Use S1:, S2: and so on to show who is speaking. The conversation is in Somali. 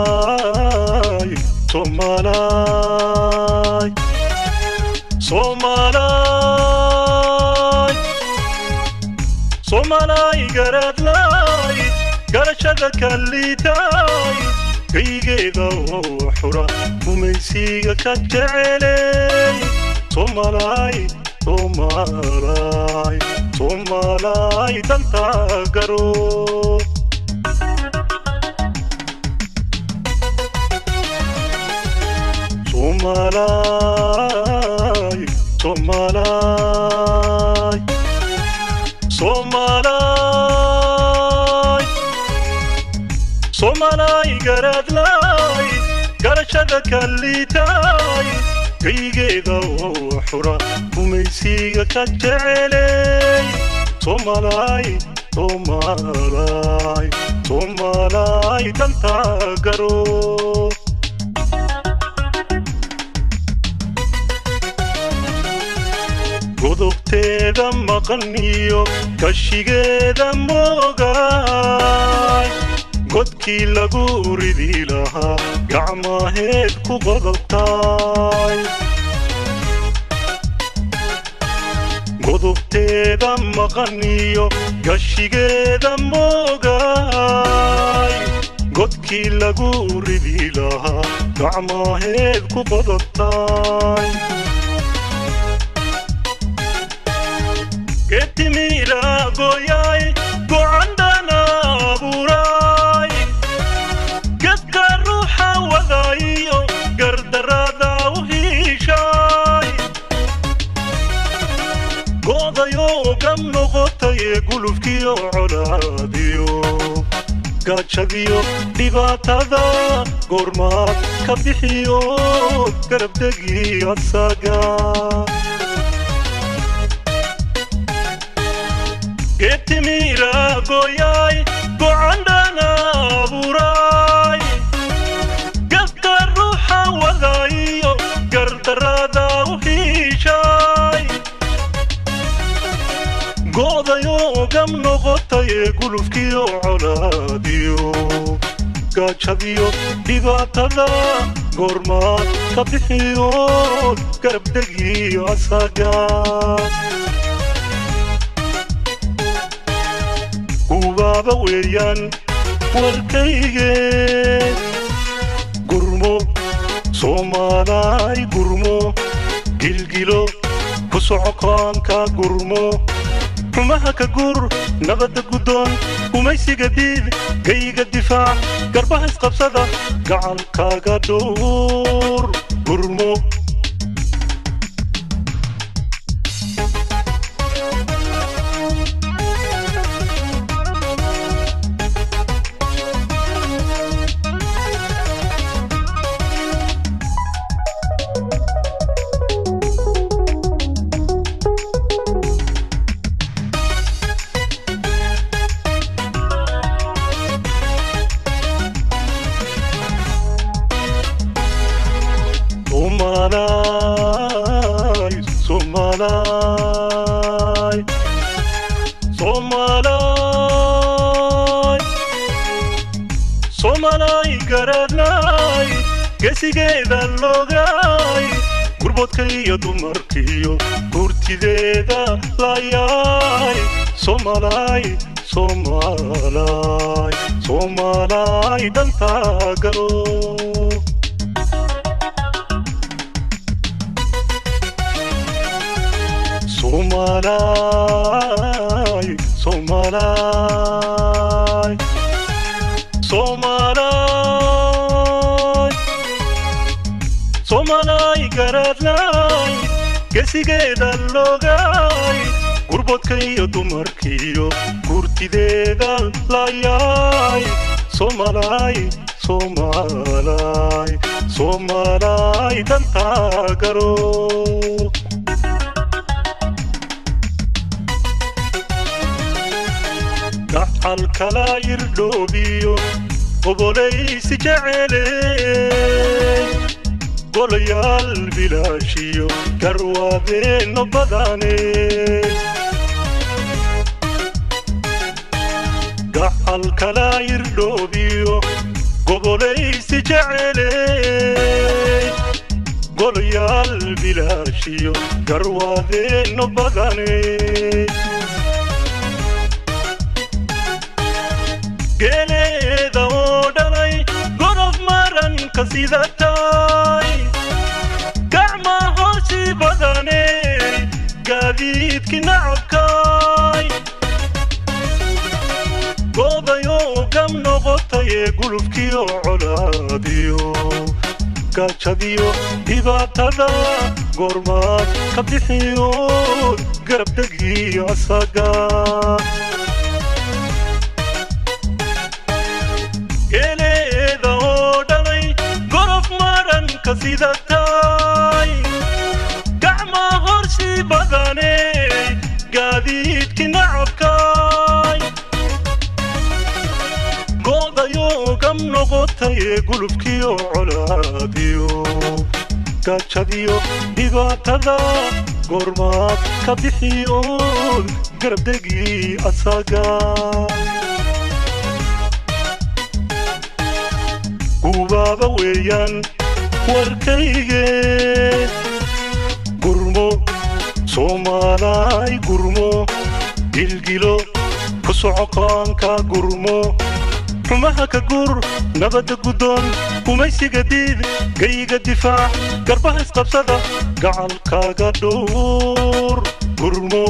S1: Somalay, Somalay, Somalay, Somalay garadlay, garashada kalitay, kaygeeda xura umaysiga ka jecelay. Somalay, Somalay, Somalay danta garo. Somalay, Somalay, Somalay, Somalay garadlay, garashada kalitay, kaygeeda xura umaysiga ka jecelay. Somalay, Somalay, Somalay danta garo. godobteeda maqaniyo kashigeeda moogay godkii lagu ridi lahaa gacmaheed ku qodobtay. godobteeda maqaniyo kashigeeda moogay godkii lagu ridi lahaa gacmaheed ku qodobtay. Getimira goyay go'andana buray gedka ruuxa wadayo gardarada u hishay godayo gam noqotay gulufkiyo colaadiyo gaajadiyo dhibaatada goormaad ka bixiyo garabdegi asaga. Getimira goyay go'andana buray gedka ruuxa wadayo gardarada u hishay godayo gam noqotay gulufkiyo colaadiyo gaajadiyo dhibaatada goormaad ka bixiyo garabdegi asaga. Baba weeyaan warkayge gurmo Somalay gurmo gilgilo ku socokaanka gurmo xumaha ka gur nabada gudoon umaysiga diid kayga difaac garbaha isqabsada gacalkaaga dhowr gurmo. Somalay, Somalay, Somalay garadlay, gesigeeda logay, gurbodkaiyo dumarkiyo gurtideeda layay. Somalay, Somalay, Somalay danta garo. Somalay, Somalay, Somalay, Somalay garadlay, gesigeeda logay, gurbodkaiyo dumarkiyo gurtideeda layay. Somalay, Somalay, Somalay danta garo. gacalkala irdhoobiyo gobolaysi jeceley golayaal bilaashiyo garwaadeenno badane gacalkala irdhoobiyo gobolaysi jecley golayaal bilaashiyo garwaadeenno badane geeleeda oo dhalay gorof maranka sidatay gacma hoosi badane gaadiidki nacabkay goodayoo gam noqotaye gulufkiyo colaadiyo gaajadiyo dhibaatada goormaad ka bixiyo garabdegii asaga geeleeda oo dhalay gorof maranka sidatay gacma horsi badane gaadiidki nacabkay goodayoo gam noqotaye gulufkiyo colaadiyo gaajadiyo dhibaatada goormaad ka bixiyo garabdegii asaga gubaaba weeyaan warkayge gurmo soomaalay gurmo gilgilo ku socoqaanka gurmo xumaha ka gur nabadda guddoon gumaysiga diid gayiga difaac garbaha isqabsada gacalkaaga dhowr gurmo